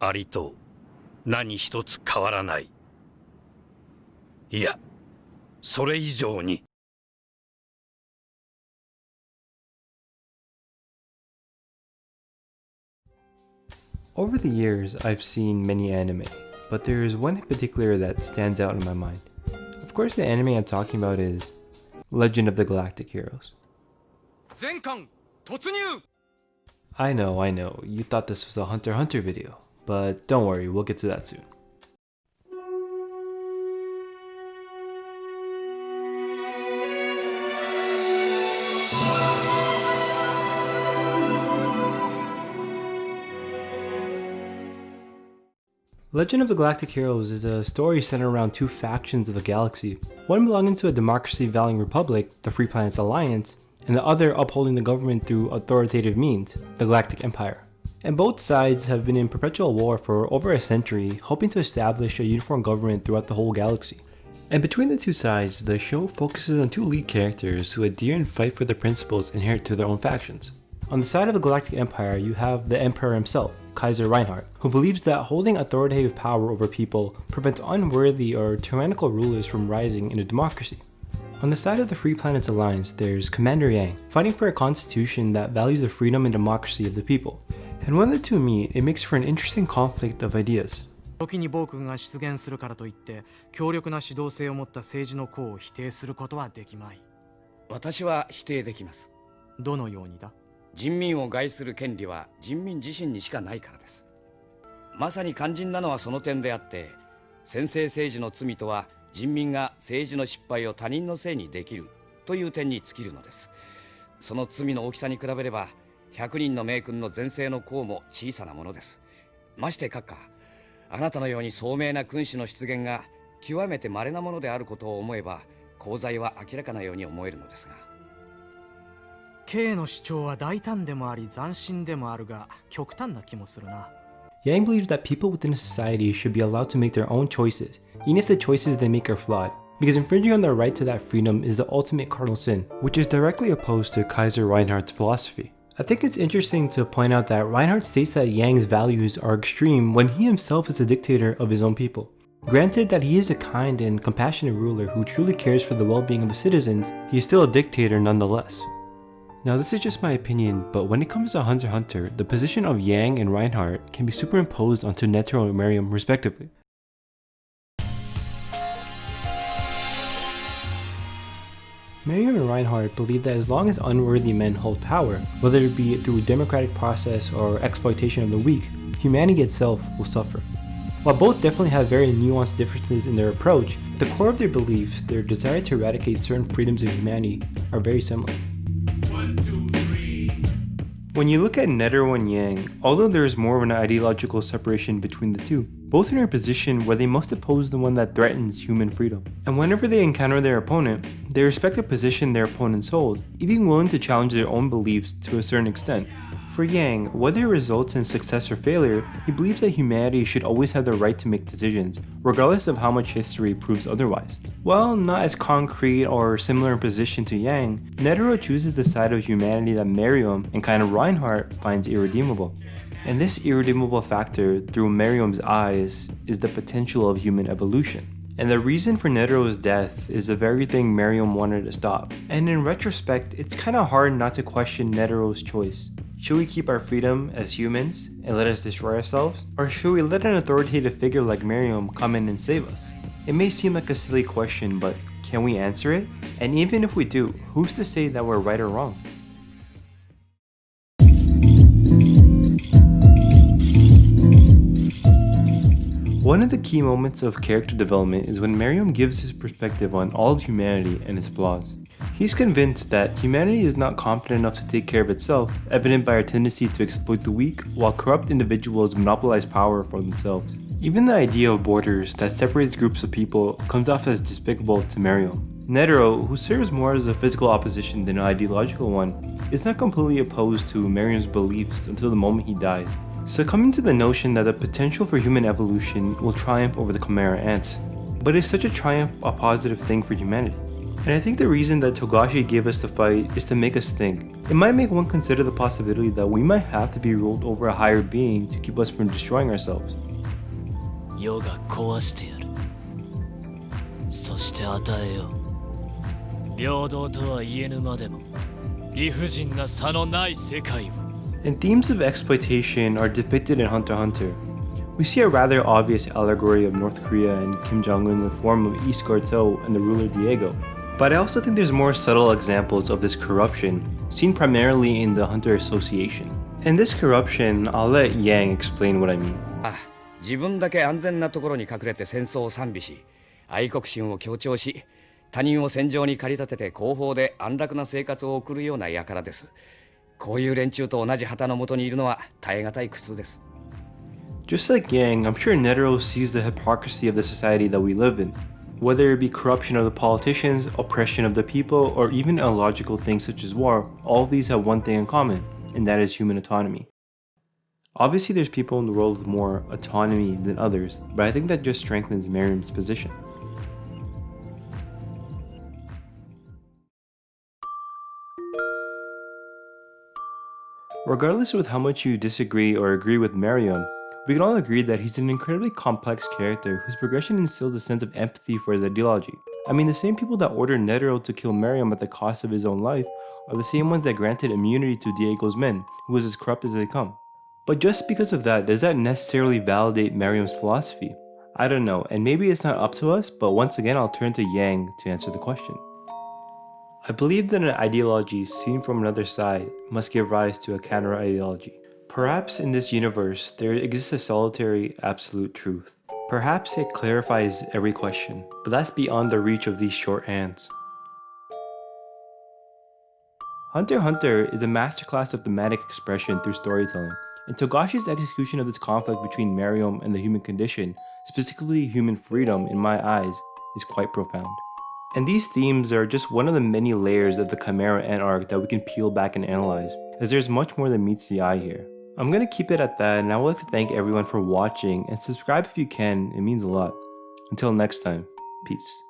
ありと何一つ変わらない。いや、それ以上に。Over the years, I've seen many anime, but there is one in particular that stands out in my mind. Of course, the anime I'm talking about is Legend of the Galactic Heroes. I know, you thought this was a Hunter x Hunter video, but don't worry, we'll get to that soon. Legend of the Galactic Heroes is a story centered around two factions of the galaxy, one belonging to a democracy-valuing republic, the Free Planets Alliance, and the other upholding the government through authoritative means, the Galactic Empire. And both sides have been in perpetual war for over a century, hoping to establish a uniform government throughout the whole galaxy. And between the two sides, the show focuses on two lead characters who adhere and fight for the principles inherent to their own factions. On the side of the Galactic Empire, you have the Emperor himself, Kaiser Reinhardt, who believes that holding authoritative power over people prevents unworthy or tyrannical rulers from rising in a democracy. On the side of the Free Planets Alliance, there's Commander Yang, fighting for a constitution that values the freedom and democracy of the people. And when the two meet, it makes for an interesting conflict of ideas. 時に暴君が出現するからといって強力な指導性を持った政治の功を否定することはできまい。私は否定できます。どのようにだ？人民を害する権利は人民自身にしかないからです。まさに肝心なのはその点であって、専制政治の罪とは人民が政治の失敗を他人のせいにできるという点に尽きるのです。その罪の大きさに比べれば100人の名君の前世の功も小さなものです。まして閣下、あなたのように聡明な君主の出現が極めて稀なものであることを思えば功罪は明らかなように思えるのですが。K の主張は大胆でもあり斬新でもあるが極端な気もするな。Yang believes that people within a society should be allowed to make their own choices, even if the choices they make are flawed, because infringing on their right to that freedom is the ultimate cardinal sin, which is directly opposed to Kaiser Reinhardt's philosophy. I think it's interesting to point out that Reinhardt states that Yang's values are extreme when he himself is a dictator of his own people. Granted that he is a kind and compassionate ruler who truly cares for the well-being of his citizens, he is still a dictator nonetheless. Now this is just my opinion, but when it comes to Hunter x Hunter, the position of Yang and Reinhardt can be superimposed onto Netero and Mereum respectively. Mereum and Reinhardt believe that as long as unworthy men hold power, whether it be through a democratic process or exploitation of the weak, humanity itself will suffer. While both definitely have very nuanced differences in their approach, the core of their beliefs, their desire to eradicate certain freedoms of humanity, are very similar. When you look at Netero and Yang, although there is more of an ideological separation between the two, both are in a position where they must oppose the one that threatens human freedom. And whenever they encounter their opponent, they respect the position their opponents hold, even willing to challenge their own beliefs to a certain extent. For Yang, whether it results in success or failure, he believes that humanity should always have the right to make decisions, regardless of how much history proves otherwise. While not as concrete or similar in position to Yang, Netero chooses the side of humanity that Mereum and kind of Reinhardt finds irredeemable. And this irredeemable factor, through Mereum's eyes, is the potential of human evolution. And the reason for Netero's death is the very thing Mereum wanted to stop. And in retrospect, it's kinda hard not to question Netero's choice. Should we keep our freedom as humans and let us destroy ourselves? Or should we let an authoritative figure like Mereum come in and save us? It may seem like a silly question, but can we answer it? And even if we do, who's to say that we're right or wrong? One of the key moments of character development is when Mereum gives his perspective on all of humanity and its flaws. He's convinced that humanity is not competent enough to take care of itself, evident by our tendency to exploit the weak, while corrupt individuals monopolize power for themselves. Even the idea of borders that separates groups of people comes off as despicable to Mereum. Netero, who serves more as a physical opposition than an ideological one, is not completely opposed to Mereum's beliefs until the moment he dies, succumbing to the notion that the potential for human evolution will triumph over the Chimera ants. But is such a triumph a positive thing for humanity? And I think the reason that Togashi gave us the fight is to make us think. It might make one consider the possibility that we might have to be ruled over a higher being to keep us from destroying ourselves. 世が壊してやる。そして与えよう。平等とは言えぬまでも、理不尽な差のない世界を。And themes of exploitation are depicted in Hunter x Hunter. We see a rather obvious allegory of North Korea and Kim Jong-un in the form of East Gorto and the ruler Diego. But I also think there's more subtle examples of this corruption, seen primarily in the Hunter Association. And this corruption, I'll let Yang explain what I mean. 自分だけ安全なところに隠れて戦争を賛美し、愛国心を強調し、他人を戦場に駆り立てて後方で安楽な生活を送るような輩です。こういう連中と同じ旗の下にいるのは耐え難い苦痛です。Just like Yang, I'm sure Netero sees the hypocrisy of the society that we live in. Whether it be corruption of the politicians, oppression of the people, or even illogical things such as war, all of these have one thing in common, and that is human autonomy. Obviously there's people in the world with more autonomy than others, but I think that just strengthens Mereum's position. Regardless of how much you disagree or agree with Mereum, we can all agree that he's an incredibly complex character whose progression instills a sense of empathy for his ideology. I mean, the same people that ordered Netero to kill Mereum at the cost of his own life are the same ones that granted immunity to Diego's men, who was as corrupt as they come. But just because of that, does that necessarily validate Mereum's philosophy? I don't know, and maybe it's not up to us, but once again I'll turn to Yang to answer the question. I believe that an ideology seen from another side must give rise to a counter-ideology. Perhaps in this universe, there exists a solitary, absolute truth. Perhaps it clarifies every question, but that's beyond the reach of these short hands. Hunter x Hunter is a masterclass of thematic expression through storytelling, and Togashi's execution of this conflict between Mereum and the human condition, specifically human freedom in my eyes, is quite profound. And these themes are just one of the many layers of the Chimera Ant arc that we can peel back and analyze, as there's much more than meets the eye here. I'm gonna keep it at that, and I would like to thank everyone for watching, and subscribe if you can, it means a lot. Until next time, peace.